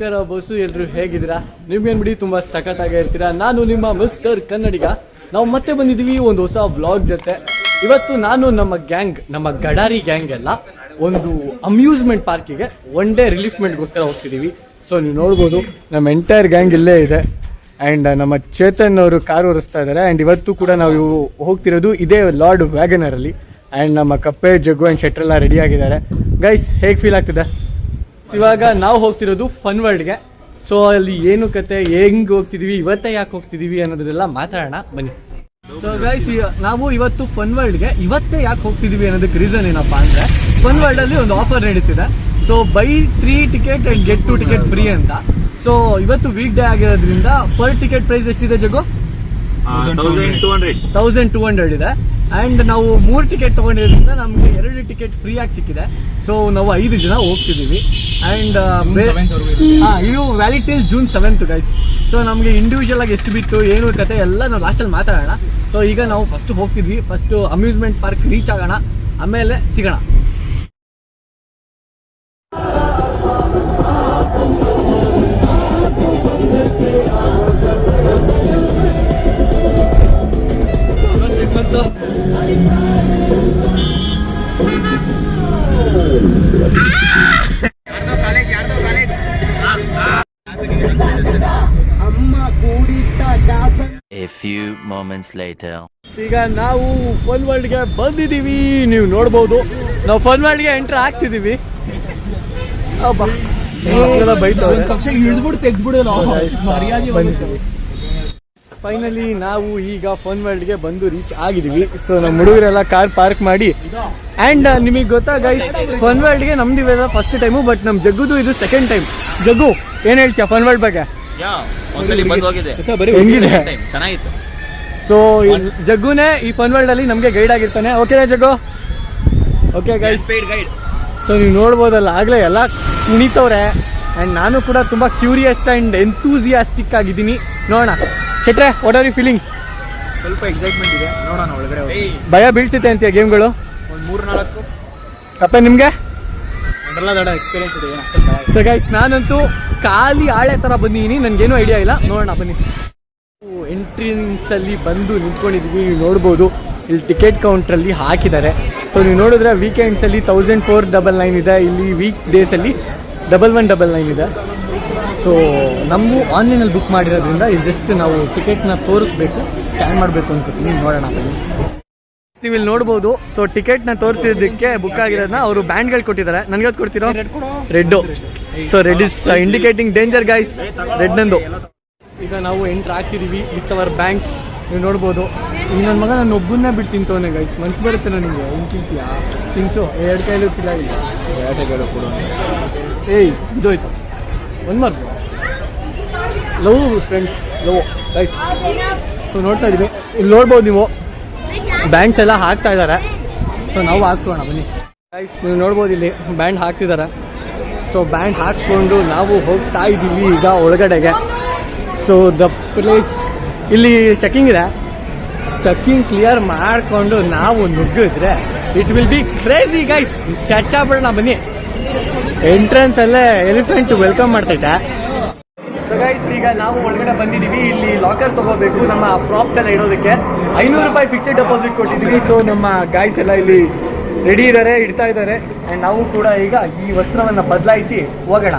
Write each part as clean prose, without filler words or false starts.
ನಮಸ್ಕಾರ ಬಸ್ಸು, ಎಲ್ರು ಹೇಗಿದ್ದೀರಾ? ನಿಮ್ಗೇನ್ ಬಿಡಿ ತುಂಬಾ ಸಖತ್ತಾಗಿ ಇರ್ತೀರಾ. ನಾನು ನಿಮ್ಮ ಮಿಸ್ಟರ್ ಕನ್ನಡಿಗ. ನಾವು ಮತ್ತೆ ಬಂದಿದ್ದೀವಿ ಒಂದು ಹೊಸ ವ್ಲಾಗ್ ಜೊತೆ. ಇವತ್ತು ನಾನು ನಮ್ಮ ಗಡಾರಿ ಗ್ಯಾಂಗ್ ಎಲ್ಲ ಒಂದು ಅಮ್ಯೂಸ್ಮೆಂಟ್ ಪಾರ್ಕಿಗೆ ಒನ್ ಡೇ ರಿಲೀಫ್ಮೆಂಟ್ಗೋಸ್ಕರ ಹೋಗ್ತಿದ್ದೀವಿ. ಸೊ ನೀವು ನೋಡ್ಬೋದು ನಮ್ಮ ಎಂಟೈರ್ ಗ್ಯಾಂಗ್ ಇಲ್ಲೇ ಇದೆ. ಆ್ಯಂಡ್ ನಮ್ಮ ಚೇತನ್ ಅವರು ಕಾರ್ ಓಡಿಸ್ತಾ ಇದ್ದಾರೆ. ಆ್ಯಂಡ್ ಇವತ್ತು ಕೂಡ ನಾವು ಹೋಗ್ತಿರೋದು ಇದೇ ಲಾರ್ಡ್ ವ್ಯಾಗನರಲ್ಲಿ. ಆ್ಯಂಡ್ ನಮ್ಮ ಕಪ್ಪೆ, ಜಗ್ಗು ಆ್ಯಂಡ್ ಶೆಟ್ರ್ ಎಲ್ಲ ರೆಡಿ ಆಗಿದ್ದಾರೆ. ಗೈಸ್, ಹೇಗೆ ಫೀಲ್ ಆಗ್ತಿದೆ? ಇವಾಗ ನಾವು ಹೋಗ್ತಿರೋದು ಫನ್ ವರ್ಲ್ಡ್ಗೆ. ಸೊ ಅಲ್ಲಿ ಏನು ಕತೆ, ಹೆಂಗೆ ಹೋಗ್ತಿದೀವಿ, ಇವತ್ತೇ ಯಾಕೆ ಹೋಗ್ತಿದೀವಿ ಅನ್ನೋದ್ರೆಲ್ಲ ಮಾತಾಡೋಣ ಬನ್ನಿ. ಸೊ ಗೈಸ್, ನಾವು ಇವತ್ತು ಫನ್ ವರ್ಲ್ಡ್ಗೆ ಇವತ್ತೇ ಯಾಕೆ ಹೋಗ್ತಿದೀವಿ ಅನ್ನೋದಕ್ಕೆ ರೀಸನ್ ಏನಪ್ಪಾ ಅಂದ್ರೆ, ಫನ್ ವರ್ಲ್ಡ್ ಅಲ್ಲಿ ಒಂದು ಆಫರ್ ನಡೀತಿದೆ. So by 3 ticket and get 2 ticket free ಅಂತ. ಸೊ ಇವತ್ತು ವೀಕ್ ಡೇ ಆಗಿರೋದ್ರಿಂದ ಪರ್ ಟಿಕೆಟ್ ಪ್ರೈಸ್ ಎಷ್ಟಿದೆ ಜಗು? 1200 ಇದೆ. ಅಂಡ್ ನಾವು 3 ಟಿಕೆಟ್ ತಗೊಂಡಿರೋದ್ರಿಂದ ನಮ್ಗೆ 2 ಟಿಕೆಟ್ ಫ್ರೀ ಆಗಿ ಸಿಕ್ಕಿದೆ. ಸೊ ನಾವು 5 ಜನ ಹೋಗ್ತಿದೀವಿ. ಅಂಡ್ ಇದು valid till June 7th guys. So ನಮ್ಗೆ ಇಂಡಿವಿಜುವಲ್ ಆಗಿ ಎಷ್ಟು ಬಿತ್ತು, ಏನು ಕತೆ ಎಲ್ಲ ನಾವು ಲಾಸ್ಟಲ್ಲಿ ಮಾತಾಡೋಣ. ಸೊ ಈಗ ನಾವು ಫಸ್ಟ್ ಹೋಗ್ತಿದ್ವಿ. ಫಸ್ಟ್ ಅಮ್ಯೂಸ್ಮೆಂಟ್ ಪಾರ್ಕ್ ರೀಚ್ ಆಗೋಣ, ಆಮೇಲೆ ಸಿಗೋಣ. A few moments later. ಈಗ ನಾವು ಫನ್ ವರ್ಲ್ಡ್ಗೆ ಬಂದಿದ್ದೀವಿ. ನೀವು ನೋಡ್ಬೋದು, ನಾವು ಫನ್ ವರ್ಲ್ಡ್ಗೆ ಎಂಟರ್ ಆಗ್ತಿದ್ದೀವಿ. ಫೈನಲಿ ನಾವು ಈಗ ಫನ್ ವರ್ಲ್ಡ್ಗೆ ಬಂದು ರೀಚ್ ಆಗಿದ್ದೀವಿ. ಸೊ ನಮ್ಮ ಹುಡುಗರೆಲ್ಲ ಕಾರ್ ಪಾರ್ಕ್ ಮಾಡಿ. ಅಂಡ್ ನಿಮಗೆ ಗೊತ್ತಾ ಗೈಸ್, ಫನ್ ವರ್ಲ್ಡ್ಗೆ ನಮ್ದು ಇವೆಲ್ಲ ಫಸ್ಟ್ ಟೈಮು, ಬಟ್ ನಮ್ ಜಗ್ಗುದು ಇದು ಸೆಕೆಂಡ್ ಟೈಮ್. ಜಗ್ಗು, ಏನ್ ಹೇಳ್ತೀಯ ಫನ್ ವರ್ಲ್ಡ್ ಬಗ್ಗೆ? ಚೆನ್ನಾಗಿತ್ತು. ಸೊ ಜಗ್ಗುನೇ ಈ ಫನ್ ವರ್ಲ್ಡ್ ಅಲ್ಲಿ ನಮ್ಗೆ ಗೈಡ್ ಆಗಿರ್ತಾನೆ. ಓಕೆನಾ ಜಗ್ಗು? Okay guys. ಸೊ ನೀವು ನೋಡ್ಬೋದಲ್ಲ, ಆಗ್ಲೇ ಎಲ್ಲ ಕುಣಿತವ್ರೆ. ಅಂಡ್ ನಾನು ಕೂಡ ತುಂಬಾ ಕ್ಯೂರಿಯಸ್ ಅಂಡ್ ಎಂಥೂಸಿಯಾಸ್ಟಿಕ್ ಆಗಿದ್ದೀನಿ. ನೋಡೋಣ. ಶೆಟ್ರೆ, ವಾಟ್ ಆರ್ ಯು ಫೀಲಿಂಗ್? ಸ್ವಲ್ಪ ಎಕ್ಸೈಟ್ಮೆಂಟ್ ಇದೆ, ನೋಡೋಣ ಒಳಗಡೆ. ಭಯ ಬೀಳ್ಸುತ್ತೆ ಅಂತೀಯ ಗೇಮ್ಗಳು? ಒಂದು 3-4 ಅಪ್ಪ ನಿಮ್ಗೆ ಎಕ್ಸ್ಪೀರಿಯನ್ಸ್ ಇದೆ. ಸೊ ಗೈಸ್, ನಾನಂತೂ ಖಾಲಿ ಆಳೆ ತರ ಬಂದಿದ್ದೀನಿ, ನನ್ಗೇನು ಐಡಿಯಾ ಇಲ್ಲ. ನೋಡೋಣ ಬನ್ನಿ. ಎಂಟ್ರೆನ್ಸ್ ಅಲ್ಲಿ ಬಂದು ನಿಂತ್ಕೊಂಡಿದೀವಿ. ನೀವು ನೋಡ್ಬೋದು, ಇಲ್ಲಿ ಟಿಕೆಟ್ ಕೌಂಟರ್ ಅಲ್ಲಿ ಹಾಕಿದ್ದಾರೆ. ಸೊ ನೀವು ನೋಡಿದ್ರೆ ವೀಕೆಂಡ್ಸ್ ಅಲ್ಲಿ 1499 ಇದೆ. ಇಲ್ಲಿ ವೀಕ್ ಡೇಸ್ ಅಲ್ಲಿ 1199 ಇದೆ. ಸೊ ನಮ್ಮ ಆನ್ಲೈನಲ್ಲಿ ಬುಕ್ ಮಾಡಿರೋದ್ರಿಂದ ಇಲ್ಲಿ ಜಸ್ಟ್ ನಾವು ಟಿಕೆಟ್ನ ತೋರಿಸ್ಬೇಕು, ಸ್ಕ್ಯಾನ್ ಮಾಡಬೇಕು ಅನ್ಕೋತೀನಿ. ನೋಡೋಣ ಬನ್ನಿ. ನೀವು ಇಲ್ಲಿ ನೋಡ್ಬೋದು. ಸೊ ಟಿಕೆಟ್ನ ತೋರಿಸಿದ್ದಕ್ಕೆ ಬುಕ್ ಆಗಿರೋದನ್ನ ಅವರು ಬ್ಯಾಂಡ್ಗಳು ಕೊಟ್ಟಿದ್ದಾರೆ. ನನಗೆ ಅದು ಕೊಡ್ತಿರೋ red. So red is indicating danger guys, red ನಂದು. ಈಗ ನಾವು ಎಂಟ್ರ್ ಆಗ್ತಿದೀವಿ ವಿತ್ ಅವರ್ ಬ್ಯಾಂಕ್ಸ್. ನೀವು ನೋಡ್ಬೋದು. ಈಗ ನನ್ನ ಮಗ ನನ್ನ ಒಬ್ಬನ್ನೇ ಬಿಟ್ಟು ತಿಂತವನೆ ಗೈಸ್. ಮನ್ಸು ಬರುತ್ತೆ ನನಗೆ. ಹೆಂಗೆ ತಿಂತೀಯಾ? ತಿನ್ಸು. 2 ಕೈಲೂ ತಿಲ್ಲ ಇಲ್ಲ. ಏಯ್, ಇದೋಯ್ತು ಒಂದು mark. Love friends, love guys. So ನೋಡ್ತಾ ಇದೀವಿ, ಇಲ್ಲಿ ನೋಡ್ಬೋದು ನೀವು ಬ್ಯಾಂಡ್ಸ್ ಎಲ್ಲ ಹಾಕ್ತಾ ಇದ್ದಾರೆ. ಸೊ ನಾವು ಹಾಕ್ಸೋಣ ಬನ್ನಿ ಗೈಸ್. ನೀವು ನೋಡ್ಬೋದು ಇಲ್ಲಿ ಬ್ಯಾಂಡ್ ಹಾಕ್ತಿದ್ದಾರೆ. ಸೊ ಬ್ಯಾಂಡ್ ಹಾಕ್ಸ್ಕೊಂಡು ನಾವು ಹೋಗ್ತಾ ಇದ್ದೀವಿ ಈಗ ಒಳಗಡೆಗೆ. ಸೊ ದ ಪ್ಲೇಸ್ ಇಲ್ಲಿ ಚೆಕಿಂಗ್ ಇದೆ. ಚೆಕಿಂಗ್ ಕ್ಲಿಯರ್ ಮಾಡಿಕೊಂಡು ನಾವು ನುಗ್ಗಿದ್ರೆ it will be crazy guys. ಚಚ್ಚಾಬಿಡೋಣ ಬನ್ನಿ. ಎಂಟ್ರೆನ್ಸ್ ಅಲ್ಲೇ ಎಲಿಫೆಂಟ್ ವೆಲ್ಕಮ್ ಮಾಡ್ತೈತೆ. ಸೊ ಗೈಸ್, ಈಗ ನಾವು ಒಳಗಡೆ ಬಂದಿದ್ದೀವಿ. ಇಲ್ಲಿ ಲಾಕರ್ ತಗೋಬೇಕು ನಮ್ಮ ಪ್ರಾಪ್ಸ್ ಎಲ್ಲ ಇಡೋದಕ್ಕೆ. 500 ರೂಪಾಯಿ ಫಿಕ್ಸ್ಡ್ ಡೆಪಾಸಿಟ್ ಕೊಟ್ಟಿದ್ದೀವಿ. ಸೊ ನಮ್ಮ ಗಾಯ್ಸ್ ಎಲ್ಲ ಇಲ್ಲಿ ರೆಡಿ ಇದ್ದಾರೆ, ಇಡ್ತಾ ಇದ್ದಾರೆ. ಅಂಡ್ ನಾವು ಕೂಡ ಈಗ ಈ ವಸ್ತ್ರವನ್ನ ಬದಲಾಯಿಸಿ ಹೋಗೋಣ.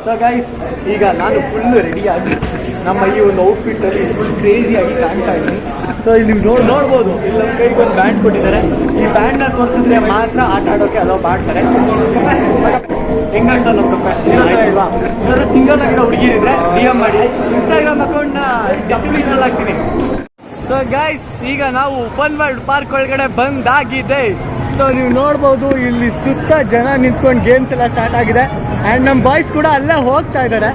ಸೊ ಗೈಸ್, ಈಗ ನಾನು ಫುಲ್ ರೆಡಿಯಾಗಿ ನಮ್ಮ ಈ ಒಂದು ಔಟ್ಫಿಟ್ ಅಲ್ಲಿ ಫುಲ್ ಕ್ರೇಜಿಯಾಗಿ ಕಾಣ್ತಾ ಇದ್ದೀನಿ. ಸೊ ಇಲ್ಲಿ ನೋಡ್ಬೋದು, ಇಲ್ಲಿ ನಮ್ಮ ಕೈಗೆ ಒಂದು ಬ್ಯಾಂಡ್ ಕೊಟ್ಟಿದ್ದಾರೆ. ಈ ಬ್ಯಾಂಡ್ನ ತೋರಿಸಿದ್ರೆ ಮಾತ್ರ ಆಟ ಆಡೋಕೆ ಅಲೋ ಮಾಡ್ತಾರೆ. ಹೆಂಗಂತ ನಮ್ಮ ಇಲ್ವಾ? ಏನಾದ್ರು ಸಿಂಗಲ್ ಆಗಿರೋ ಹುಡುಗಿರಿದ್ರೆ DM ಮಾಡಿ. ಇನ್ಸ್ಟಾಗ್ರಾಮ್ ಅಕೌಂಟ್ನ ಡಿಸ್ಕ್ರಿಪ್ಷನ್ ಹಾಕ್ತೀನಿ. ಸೊ ಗೈಸ್, ಈಗ ನಾವು ಫನ್ ವರ್ಲ್ಡ್ ಪಾರ್ಕ್ ಒಳಗಡೆ ಬಂದಾಗಿದೆ. ಸೊ ನೀವು ನೋಡ್ಬೋದು, ಇಲ್ಲಿ ಸುತ್ತ ಜನ ನಿಂತ್ಕೊಂಡು ಗೇಮ್ಸ್ ಎಲ್ಲ ಸ್ಟಾರ್ಟ್ ಆಗಿದೆ. ಆ್ಯಂಡ್ ನಮ್ಮ ಬಾಯ್ಸ್ ಕೂಡ ಅಲ್ಲೇ ಹೋಗ್ತಾ ಇದ್ದಾರೆ.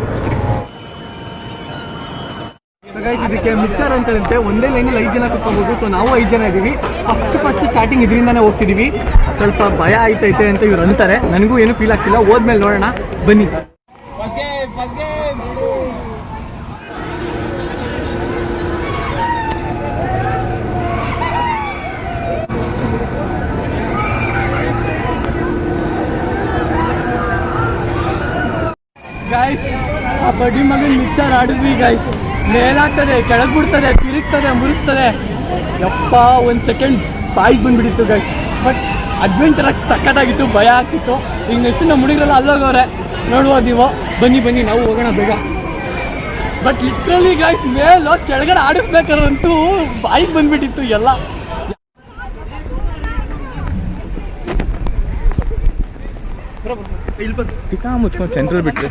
ಸೊ ಗೈಸ್, ಇದಕ್ಕೆ ಮಿಕ್ಸರ್ ಅಂತಂತೆ ಒಂದೇ ಲೈನಲ್ಲಿ 5 ಜನ ಕುತ್ಕೋಬಹುದು. ಸೊ ನಾವು 5 ಜನ ಇದ್ದೀವಿ. ಫಸ್ಟ್ ಸ್ಟಾರ್ಟಿಂಗ್ ಇದರಿಂದಾನೇ ಹೋಗ್ತಿದ್ದೀವಿ. ಸ್ವಲ್ಪ ಭಯ ಆಯ್ತೈತೆ ಅಂತ ಇವ್ರು ಅಂತಾರೆ. ನನಗೂ ಏನು ಫೀಲ್ ಆಗ್ತಿಲ್ಲ. ಹೋದ್ಮೇಲೆ ನೋಡೋಣ ಬನ್ನಿ. ಬಡ್ಡಿ ಮಗನ್ ಮಿಕ್ಸರ್ ಆಡಿದ್ವಿ ಗೈಸ್. ಮೇಲಾಗ್ತದೆ, ಕೆಳಗ್ ಬಿಡ್ತದೆ, ತಿರುಗ್ತದೆ, ಮುರಿಸ್ತದೆ. ಯಪ್ಪ ಒಂದ್ ಸೆಕೆಂಡ್ ಬಾಯಿಗೆ ಬಂದ್ಬಿಟ್ಟಿತ್ತು ಗೈಸ್. ಬಟ್ ಅಡ್ವೆಂಚರ್ ಆಗಿ ಸಖತ್ತಾಗಿತ್ತು, ಭಯ ಆಗ್ತಿತ್ತು. ಈಗ ನೆಕ್ಸ್ಟ್ ನಮ್ಮ ಹುಡುಗರೆಲ್ಲ ಅಲ್ಲೋಗವ್ರೆ, ನೋಡ್ಬೋದು ನೀವು. ಬನ್ನಿ ನಾವು ಹೋಗೋಣ ಬೇಗ. ಬಟ್ ಲಿಟ್ರಲಿ ಗೈಸ್ ಮೇಲೋ ಕೆಳಗಡೆ ಆಡಿಸ್ಬೇಕಾದ್ರಂತೂ ಬಾಯಿಗೆ ಬಂದ್ಬಿಟ್ಟಿತ್ತು ಎಲ್ಲ. ಮುಚ್ಕೊಂಡು ಸೆಂಟ್ರಲ್ ಬಿಟ್ಟು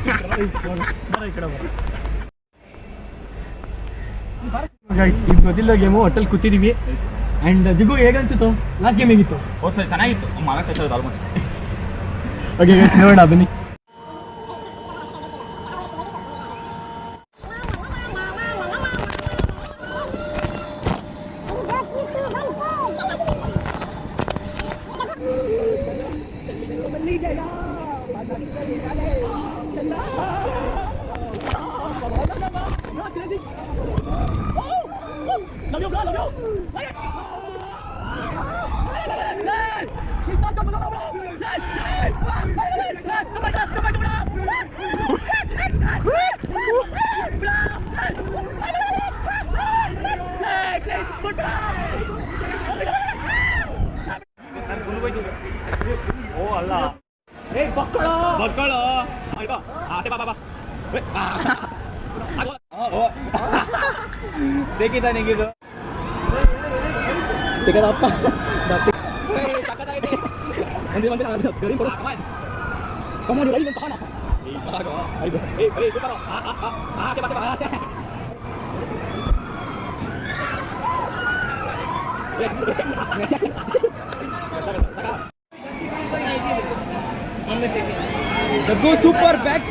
ಈಗ ಗೊತ್ತಿಲ್ಲ ಗೇಮು ಹೋಟೆಲ್ ಕೂತಿದೀವಿ. ಅಂಡ್ ದಿಗು ಹೇಗನ್ಸಿತ್ತು ಲಾಸ್ಟ್ ಗೇಮ್? ಹೇಗಿತ್ತು? ಚೆನ್ನಾಗಿತ್ತು. ಮಾಡಕ್ಕೆ ಆಲ್ಮೋಸ್ಟ್. ಓಕೆ ನೋಡೋಣ ಬನ್ನಿ. ಬೇಕಿದ್ದ ನಿಂಗಿದು ಅಪ್ಪ ಸೂಪರ್ ಬ್ಯಾಕ್.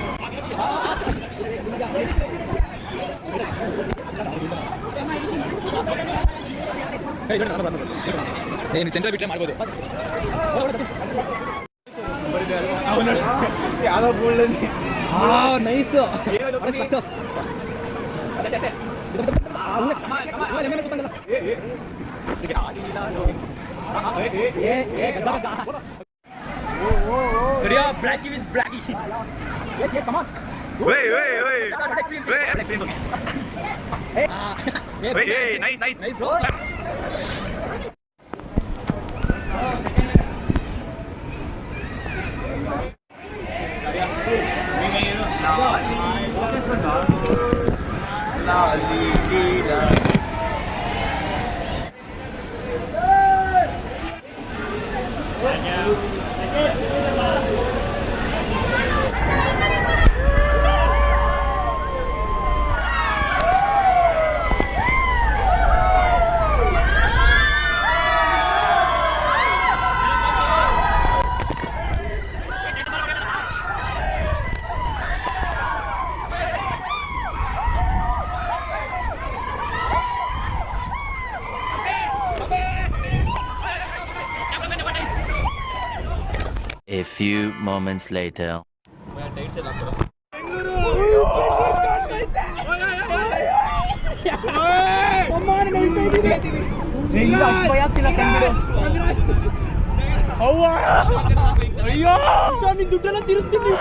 ಏನು ಸೆಂಟ್ರಲ್ ಬಿಟ್ಟರೆ ಮಾಡ್ಬೋದು. ಯಾವ್ದೋ gold nice. Blackie with Blackie. Yes, come on. Wait. Hey, nice, bro. A few moments later. ಅಯ್ಯೋ ಸ್ವಾಮಿ ದುಡ್ಡೆಲ್ಲ ತಿರುಸ್ತೀನಿ.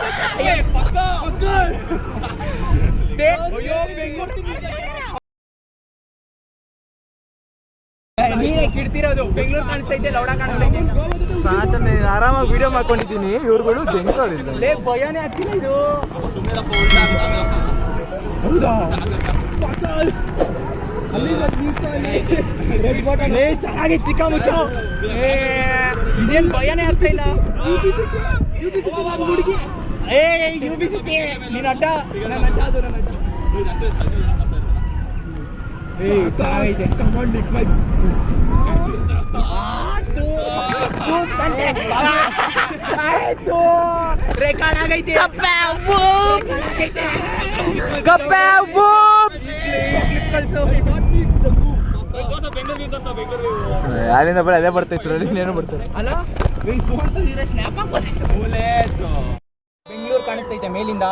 ನೀನೇ ಕಿಡ್ತಿರೋದು. ಬೆಂಗಳೂರು ಕಾಣಿಸ್ತೈತೆ, ಲೌಡ ಕಾಣಿಸ್ತೈತೆ. ಸಾಟನೆ ಆರಾಮಾಗಿ ವಿಡಿಯೋ ಮಾಡ್ಕೊಂಡಿದ್ದೀನಿ. ಇವ್ರುಗಳು ಬೆಂಗಳೂರಿಂದ ಲೇ ಭಯನೇ ಆಗ್ತಿಲ್ಲ ಇದು. ಹೌದಾ? ಚೆನ್ನಾಗಿ ತಿಕ್ಕ ಮುಚ್ಚು. ಇದೇನ್ ಭಯನೇ ಆಗ್ತಾ ಇಲ್ಲ. ಹುಡುಗಿ UBC ನೀನ್ ಅಡ್ಡ. ನನ್ನ ಅಡ್ಡ ಅದು, ನನ್ನ ಅಡ್ಡ. ಚೆನ್ನಾಗೈತೆ. ರೆಕಾರ್ಡ್ ಆಗೈತೆ. ಯಾರಿಂದ ಬರೀ ಅದೇ ಬರ್ತೈತೆ, ಇನ್ನೇನು ಬರ್ತದೆ ಅಲ್ಲ. ಬೆಂಗಳೂರು ಕಾಣಿಸ್ತೈತೆ ಮೇಲಿಂದ.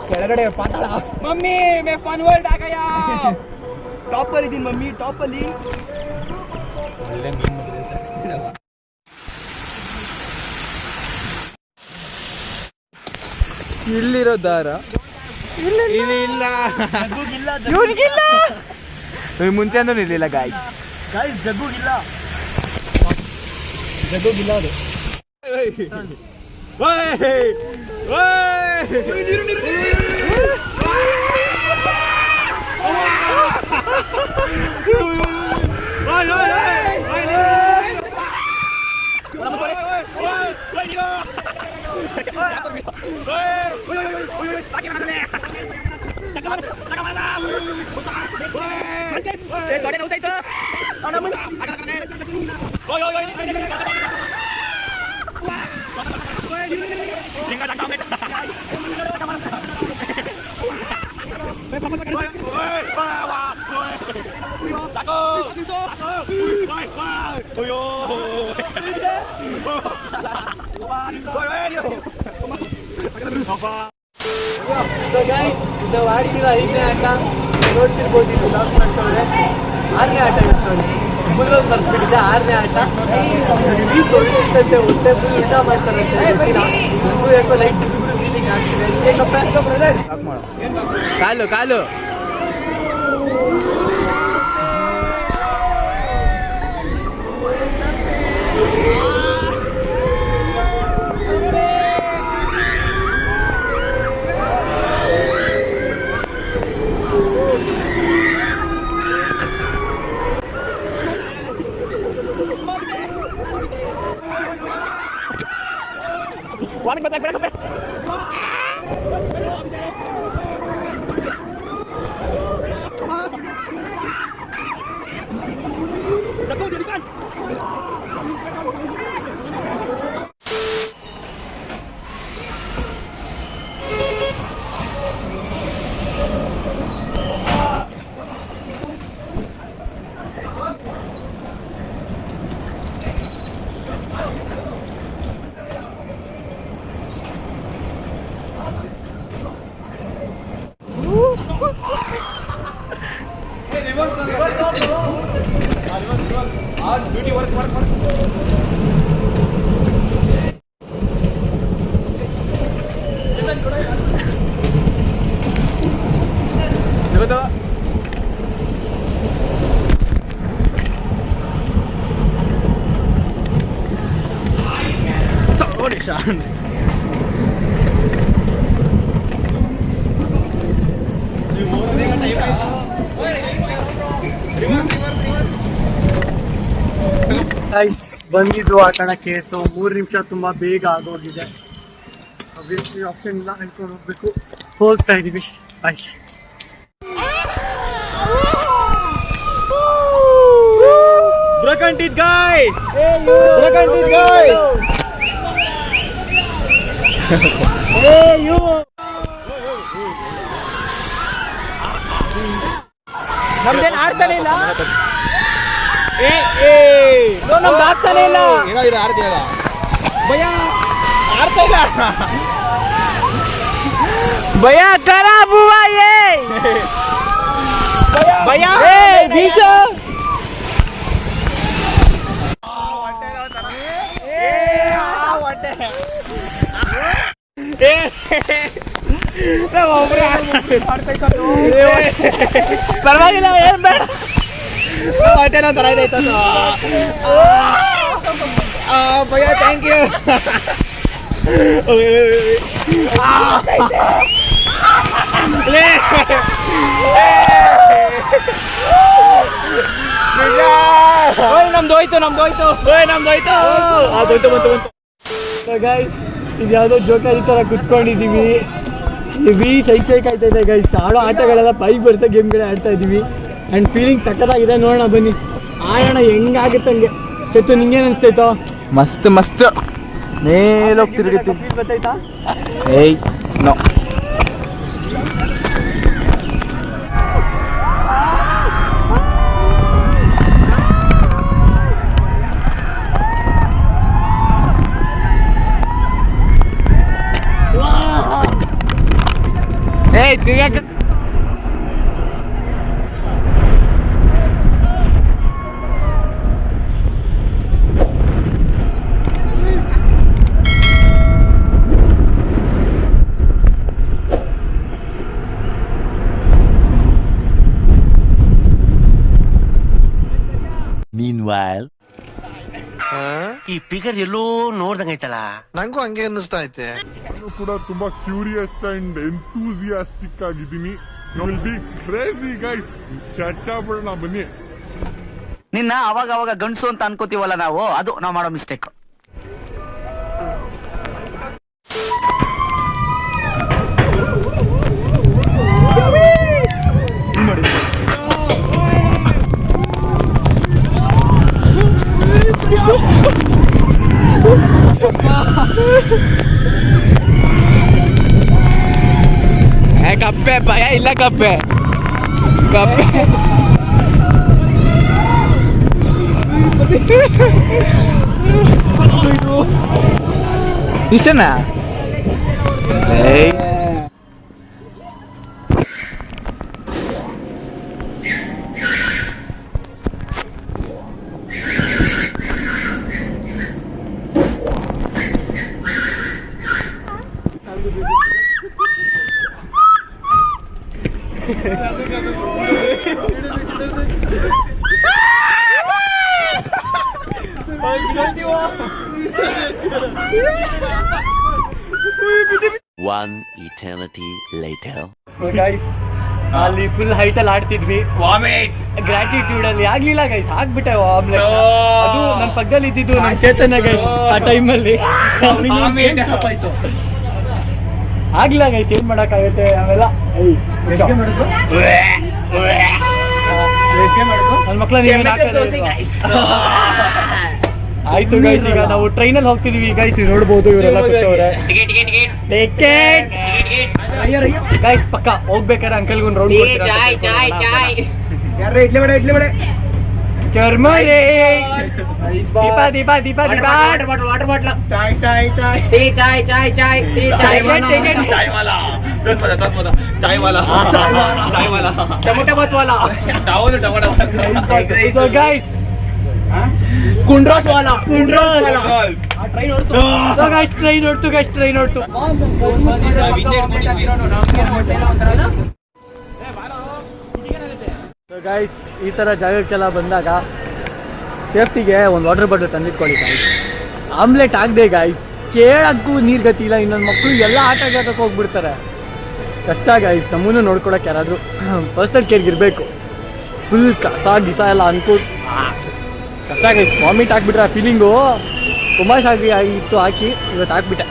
ಕೆಳಗಡೆ ಪಾತಾಳ. ಮಮ್ಮಿ ಮೇ ಫನ್ ವರ್ಲ್ಡ್ ಆಗಯ. ಟಾಪಲ್ಲಿ ಇದೀನಿ ಮಮ್ಮಿ, ಟಾಪಲ್ಲಿ. ಒಳ್ಳೆ ಮೀನ್ ಇಲ್ಲಿರೋ ದಾರ ಇಲ್ಲ ಇವ್ರಿಗಿಲ್ಲ ಮುಂಚೆನೂ ಇರ್ಲಿಲ್ಲ ಗಾಯ್ಸ್ ಜಗ್ಗುಗಿಲ್ಲ ಅದು ನಾವು ಆಡ್ತೀರಾ 5ನೇ ಆಟ ನೋಡ್ತಿರ್ಬೋದು. ಇದು ಲಾಕ್ ಮಾಡ್ಕೊಂಡ್ರೆ 6ನೇ ಆಟ ಇರ್ತದೆ. ಫುಲ್ ಬರ್ಸ್ಬಿಟ್ಟಿದೆ 6ನೇ ಆಟ. ಇಡೀ ತೊಳಿತಂತೆ ಹೊಟ್ಟೆ ಫುಲ್ ಊಟ ಮಾಡ್ತಾರಂತೆ. ನಮಗೂ ಯಾಕೋ ಲೈಟ್ ಫೀಲಿಂಗ್ ಆಗ್ತಿದೆ. ಕಾಲು ಕಾಲು ಬಂದಿದ್ದು ಆಟಣಕ್ಕೆ. ಸೊ 3 ನಿಮಿಷ ತುಂಬಾ ಬೇಗ ಆಗೋಗಿದೆ. ಅಬ್ವಿಯಸ್ಲಿ ಆಪ್ಷನ್ ಇಲ್ಲ, ಹೇಳ್ಕೊಂಡು ಹೋಗ್ಬೇಕು. ಹೋಗ್ತಾ ಇದೀವಿ. ಬಾಯ್. Broken teeth guy! Broken teeth guy! Hey you! ನಮ್ದೇನ್ ಆಡ್ತಾನೆ ಇಲ್ಲ. ನಮ್ದು ಆಗ್ತಾನೆ ಇಲ್ಲ. ಆಡ್ತೀಯಲ್ಲ ಭಯ, ಆಡ್ತಾ ಇಲ್ಲ ಭಯ ಖರಾಬ್ ಹುआ ये ಭಯ ಬೀಚ ಪರವಾಗಿಲ್ಲ, ಏನ್ ಬೇಡ. ಹೊಟ್ಟೆನೋ ತರ ಇದೈತ ಭಯ. Thank you. ನಮ್ದೋಯ್ತು ಗೈಸ್, ಇದು ಯಾವುದೋ ಜೋಕಾಲಿ ತರ ಕುತ್ಕೊಂಡಿದೀವಿ. ಹೆವಿ ಸೈಕ್ ಆಯ್ತಾ ಇದೆ ಗೈಸ್. ಆಡೋ ಆಟಗಳೆಲ್ಲ ಬೈಕ್ ಬರ್ತಾ ಗೇಮ್ಗಳೇ ಆಡ್ತಾ ಇದೀವಿ. ಆ್ಯಂಡ್ ಫೀಲಿಂಗ್ ಸಕ್ಕತ್ತಾಗಿದೆ. ನೋಡೋಣ ಬನ್ನಿ, ಆಡೋಣ ಹೆಂಗಾಗುತ್ತಂಗೆ. ಚೇತು, ನಿಂಗೇನು ಅನಿಸ್ತೈತೋ? ಮಸ್ತ್ ಮಸ್ತ್ ಮೇಲೋಗ್ತಿರ್ಗತಿ. ಗೊತ್ತಾಯ್ತಾ? ಏಯ್ ನೋ. ಏಯ್ ತಿರ್ಗಾಕ. Meanwhile, ಈ ಫಿಗರ್ ಎಲ್ಲೋ ನೋಡ್ದಂಗೈತಲ್ಲ. ನಂಗೂ ಹಂಗೆ ಅನ್ನಿಸ್ತಾ ಐತೆ. ನಾನು ಕೂಡ ತುಂಬಾ ಕ್ಯೂರಿಯಸ್ ಅಂಡ್ ಎಂತೂಸಿಯಾಸ್ಟಿಕ್ ಆಗಿದ್ದೀನಿ. Will be crazy guys. ಚರ್ಚಾ ಬಿಡೋಣ ಬನ್ನಿ. ನಿನ್ನ ಅವಾಗ ಅವಾಗ ಗಂಡಸು ಅಂತ ಅನ್ಕೋತೀವಲ್ಲ ನಾವು, ಅದು ನಾವು ಮಾಡೋ ಮಿಸ್ಟೇಕ್. ಕಪ್ಪೆ ಭಯ ಇಲ್ಲ, ಕಪ್ಪೆ ಇಷ್ಟನಾ? one eternity later. ಗೈಸ್ ಅಲ್ಲಿ ಫುಲ್ ಹೈಟ್ ಅಲ್ಲಿ ಆಡ್ತಿದ್ವಿ. ಗ್ರಾಟಿಟ್ಯೂಡ್ ಅಲ್ಲಿ ಆಗ್ಲಿಲ್ಲ ಗೈಸ್, ಆಗ್ಬಿಟ್ಟೆ ಆಮ್ಲೆಟ್. ಅದು ನನ್ನ ಪಕ್ಕದಲ್ಲಿ ಇದ್ದಿದ್ದು ನಮ್ಮ ಚೇತನ ಗೈಸ್. ಆ ಟೈಮಲ್ಲಿ ಆಗ್ಲಿಲ್ಲ ಗೈಸ್, ಏನ್ ಮಾಡಕ್ಕಾಗತ್ತೆ ಅವೆಲ್ಲ. ನನ್ನ ಮಕ್ಳ ಆಯ್ತು ಗೈಸ್, ಈಗ ನಾವು ಟ್ರೈನಲ್ಲಿ ಹೋಗ್ತಿದೀವಿ ಗೈಸ್. ನೋಡ್ಬೋದು ಇವರೆಲ್ಲ ಕೂತವ್ರೆ. ಗೈಸ್ ಪಕ್ಕ ಹೋಗ್ಬೇಕಾದ್ರೆ ಅಂಕಲ್ಗೊಂದು ರೌಂಡ್ ಚರ್ಮರೆ ದೀಪ ದೀಪ ದೀಪ ದೀಪ ವಾಟರ್ ಬಾಟ್ಲ ಚಾಯ್ ಚಾಯ್ ಚಾಯ್ ಚಾಯ್ ಚಾಯ್ ಚಾಯ್ ಚಾಯ್ ಟೊಮೊಟೊ ಬಾತ್ ವಾಲಾ ಸೊ ಗೈಸ್ ಕುಂಡ್ರೋಸ್ ವಾಲಾ ಟ್ರೈನ್ ಹೊಡ್ತು. ಗೈಸ್ ಈ ತರ ಜಾಗಕ್ಕೆಲ್ಲ ಬಂದಾಗ ಸೇಫ್ಟಿಗೆ ಒಂದು ವಾಟರ್ ಬಾಟಲ್ ತಂದಿಟ್ಕೊಳ್ಳಿ ಗೈಸ್. ಆಮ್ಲೆಟ್ ಆಗದೆ ಗೈಸ್, ಕೇಳಕ್ಕೂ ನೀರು ಗತಿ ಇಲ್ಲ. ಇನ್ನೊಂದು ಮಕ್ಕಳು ಎಲ್ಲ ಆಟ ಆಡೋಕೆ ಹೋಗ್ಬಿಡ್ತಾರೆ. ಕಷ್ಟ ಗೈಸ್, ನಮ್ಮನ್ನು ನೋಡ್ಕೊಳಕ್ಕೆ ಯಾರಾದರೂ ಪರ್ಸನಲ್ ಕೇರ್ಗೆ ಇರಬೇಕು. ಫುಲ್ ಕಸ ಗಿಸ ಎಲ್ಲ ಅನ್ಕೊಂಡು ಕಷ್ಟ ಗೈಸ್. ವಾಮಿಟ್ ಹಾಕ್ಬಿಟ್ರೆ ಆ ಫೀಲಿಂಗು ತುಂಬ ಇತ್ತು. ಹಾಕಿ ಇವತ್ತು ಹಾಕ್ಬಿಟ್ಟೆ.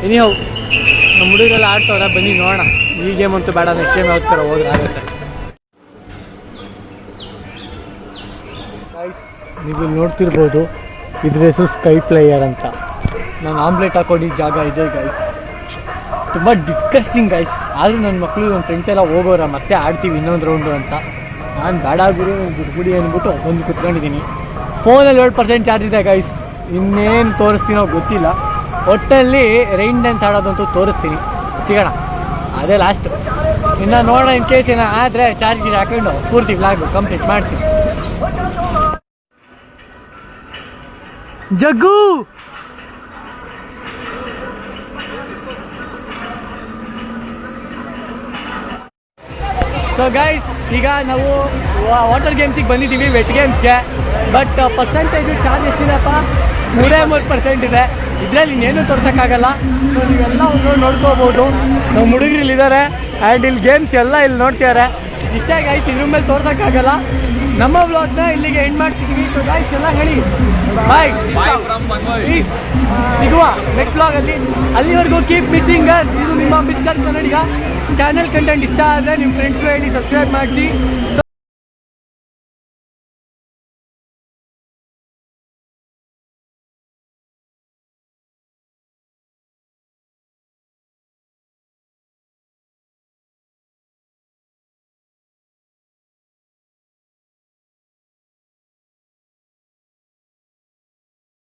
ಎನಿಹೌ ನಮ್ಮ ಹುಡುಗರೆಲ್ಲ ಆಡ್ತವ್ರೆ, ಬನ್ನಿ ನೋಡೋಣ. ಈ ಗೇಮ್ ಅಂತೂ ಬೇಡ, ನೆಕ್ಸ್ಟ್ ಗೇಮ್ ಯಾವ್ದು ಥರ ಹೋದ್ರೆ ಆಗುತ್ತೆ. ನೀವು ನೋಡ್ತಿರ್ಬೋದು, ಇದ್ರ ಹೆಸರು ಸ್ಕೈ ಫ್ಲೈಯರ್ ಅಂತ. ನಾನು ಆಮ್ಲೆಟ್ ಹಾಕೊಂಡಿದ್ದ ಜಾಗ ಇದೆ ಗೈಸ್. ತುಂಬ ಡಿಸ್ಕಸ್ಟಿಂಗ್ ಗೈಸ್. ಆದರೂ ನನ್ನ ಮಕ್ಕಳು ನನ್ನ ಫ್ರೆಂಡ್ಸ್ ಎಲ್ಲ ಹೋಗೋರ ಮತ್ತೆ ಆಡ್ತೀವಿ ಇನ್ನೊಂದು ರೌಂಡು ಅಂತ. ನಾನು ಬೇಡ ಗುರು ಬಿಡ್ಬಿಡಿ ಅಂದ್ಬಿಟ್ಟು ಬಂದು ಕುತ್ಕೊಂಡಿದ್ದೀನಿ. ಫೋನಲ್ಲಿ 7% ಚಾರ್ಜ್ ಇದೆ ಗೈಸ್. ಇನ್ನೇನು ತೋರಿಸ್ತೀನೋ ಗೊತ್ತಿಲ್ಲ. ಒಟ್ಟಲ್ಲಿ ರೈನ್ ಡ್ಯಾನ್ಸ್ ಆಡೋದಂತೂ ತೋರಿಸ್ತೀನಿ. ಸಿಗೋಣ, ಅದೇ ಲಾಸ್ಟು. ಇನ್ನು ನೋಡೋಣ, ಇನ್ ಕೇಸ್ ಏನೋ ಆದರೆ ಚಾರ್ಜ್ಗೆ ಹಾಕೊಂಡು ಪೂರ್ತಿ ವ್ಲಾಗ್ ಕಂಪ್ಲೀಟ್ ಮಾಡ್ತೀನಿ. ಜಗ್ಗು ಸೊ ಗೈಸ್, ಈಗ ನಾವು ವಾಟರ್ ಗೇಮ್ಸಿಗೆ ಬಂದಿದ್ದೀವಿ, ವೆಟ್ ಗೇಮ್ಸ್ಗೆ. ಬಟ್ ಪರ್ಸೆಂಟೇಜು ಚಾರ್ಜ್ ಎಷ್ಟಿದೆಪ್ಪ? 3% ಇದೆ. ಇದರಲ್ಲಿ ಇನ್ನೇನು ತೋರ್ಸೋಕ್ಕಾಗಲ್ಲ. ಸೊ ನೀವೆಲ್ಲ ನೋಡ್ಕೋಬೋದು. ನಮ್ಮ ಹುಡುಗರಿಲ್ಲಿದ್ದಾರೆ ಆ್ಯಂಡ್ ಇಲ್ಲಿ ಗೇಮ್ಸ್ ಎಲ್ಲ ಇಲ್ಲಿ ನೋಡ್ತಿದ್ದಾರೆ. ಇಷ್ಟೇ ಗೈಸ್, ಇದ್ರ ಮೇಲೆ ತೋರ್ಸೋಕ್ಕಾಗಲ್ಲ. ನಮ್ಮ ವ್ಲಾಗ್ನ ಇಲ್ಲಿಗೆ ಎಂಡ್ ಮಾಡ್ತಿದ್ದೀವಿ. ಸೊ ಗೈಸ್ ಎಲ್ಲ ಹೇಳಿ ಬಾಯ್, ಪ್ಲೀಸ್ ಸಿಗುವ ನೆಕ್ಸ್ಟ್ ವ್ಲಾಗಲ್ಲಿ. ಅಲ್ಲಿವರೆಗೂ ಕೀಪ್ ಮಿಸ್ಸಿಂಗ್. ಇದು ನಿಮ್ಮ ಮಿಸ್ಟರ್ ಕನ್ನಡಿಗ. ಚಾನಲ್ ಕಂಟೆಂಟ್ ಇಷ್ಟ ಆದರೆ ನಿಮ್ಮ ಫ್ರೆಂಡ್ಸ್ಗೂ ಹೇಳಿ ಸಬ್ಸ್ಕ್ರೈಬ್ ಮಾಡಿಸಿ.